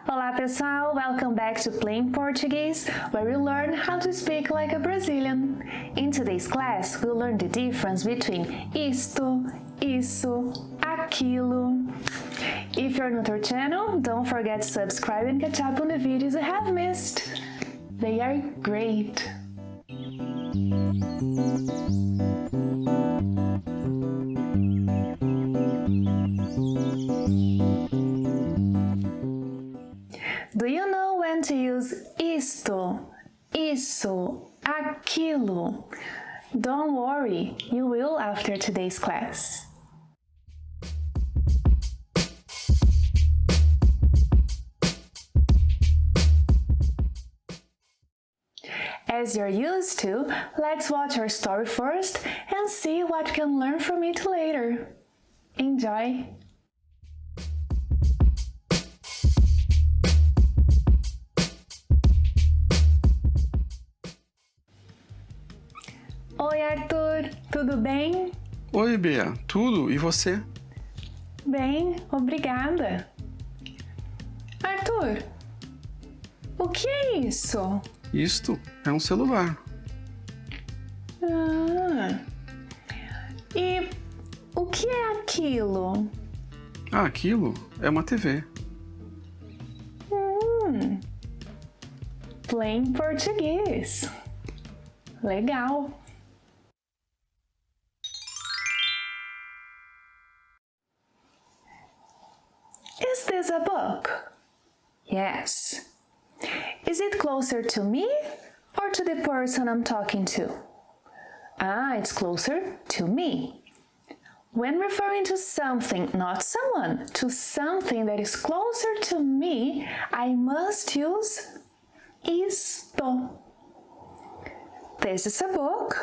Olá pessoal, welcome back to Playing Portuguese, where we learn how to speak like a Brazilian. In today's class, we'll learn the difference between isto, isso, aquilo. If you're new to our channel, don't forget to subscribe and catch up on the videos you have missed. They are great! Do you know when to use isto, isso, aquilo? Don't worry, you will after today's class. As you're used to, let's watch our story first and see what we can learn from it later. Enjoy! Oi, Arthur, tudo bem? Oi, Bea, tudo? E você? Bem, obrigada. Arthur, o que é isso? Isto é um celular. E o que é aquilo? Aquilo é uma TV. Playing Português. Legal. Is this a book? Yes. Is it closer to me or to the person I'm talking to? It's closer to me. When referring to something, not someone, to something that is closer to me, I must use isto. This is a book.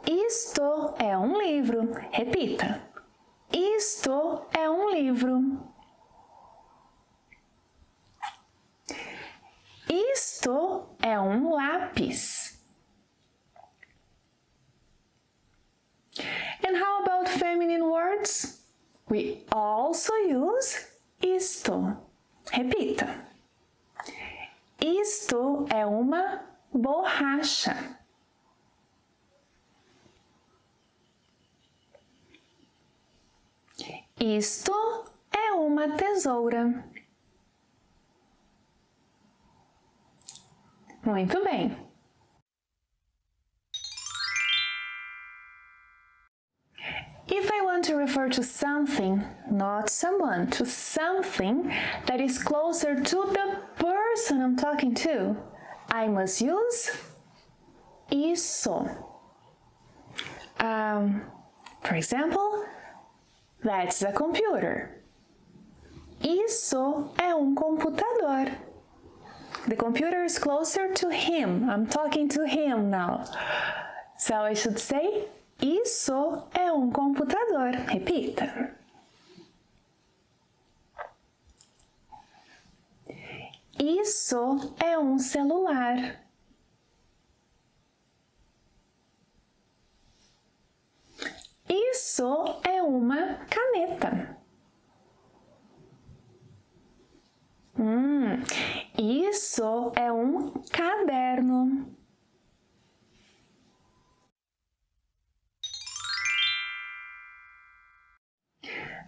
Isto é um livro. Repita. Isto é um livro. Isto é um lápis. And how about feminine words? We also use isto. Repita. Isto é uma borracha. Isto é uma tesoura. Muito bem. If I want to refer to something, not someone, to something that is closer to the person I'm talking to, I must use isso. For example, that's a computer. Isso é um computador. The computer is closer to him. I'm talking to him now. So I should say, isso é um computador. Repita. Isso é um celular. Isso é uma caneta. Isso é um caderno.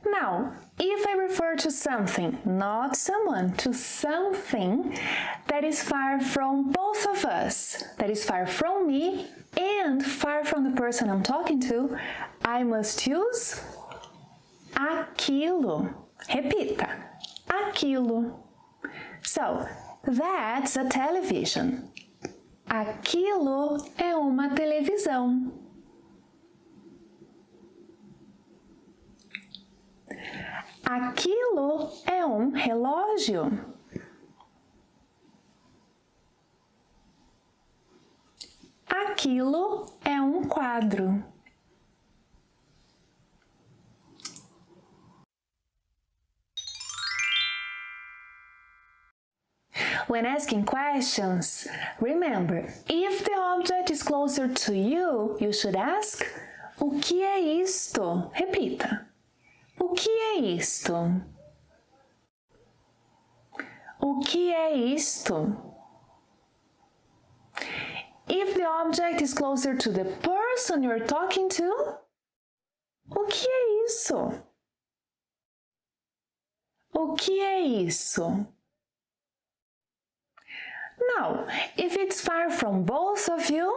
Now, if I refer to something, not someone, to something that is far from both of us, that is far from me and far from the person I'm talking to, I must use aquilo. Repita. Aquilo. So, that's a television. Aquilo é uma televisão. Aquilo é um relógio. Aquilo é um quadro. When asking questions, remember, if the object is closer to you, you should ask, o que é isto? Repita. O que é isto? que é isto? If the object is closer to the person you're talking to, o que é isso? O que é isso? Now, if it's far from both of you,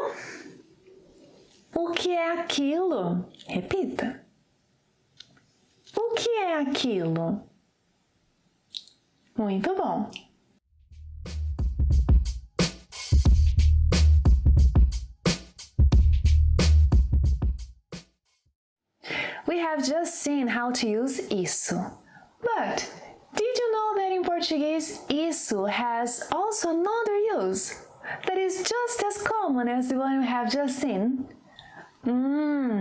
o que é aquilo? Repita. O que é aquilo? Muito bom. We have just seen how to use isso. But did you know that in Portuguese, isso has also another use that is just as common as the one we have just seen?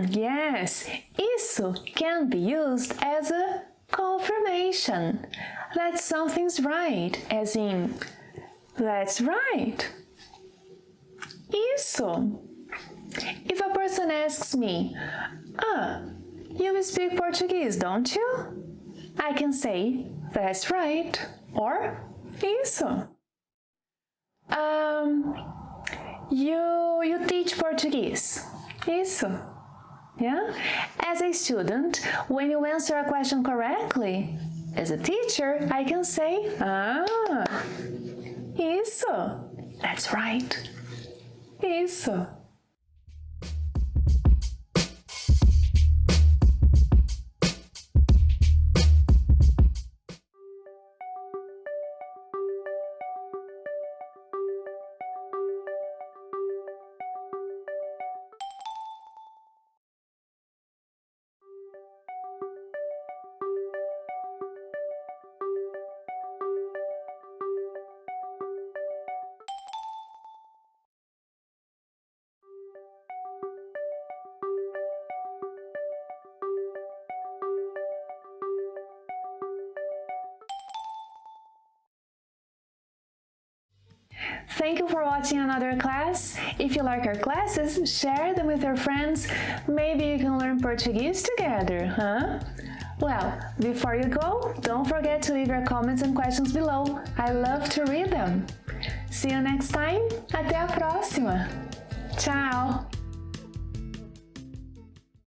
Yes, isso can be used as a confirmation that something's right, as in, that's right. Isso. If a person asks me, you speak Portuguese, don't you? I can say, that's right, or isso. You teach Portuguese. Isso. Yeah? As a student, when you answer a question correctly, as a teacher, I can say, isso. That's right. Isso. Thank you for watching another class. If you like our classes, share them with your friends. Maybe you can learn Portuguese together, huh? Well, before you go, don't forget to leave your comments and questions below. I love to read them. See you next time. Até a próxima. Tchau!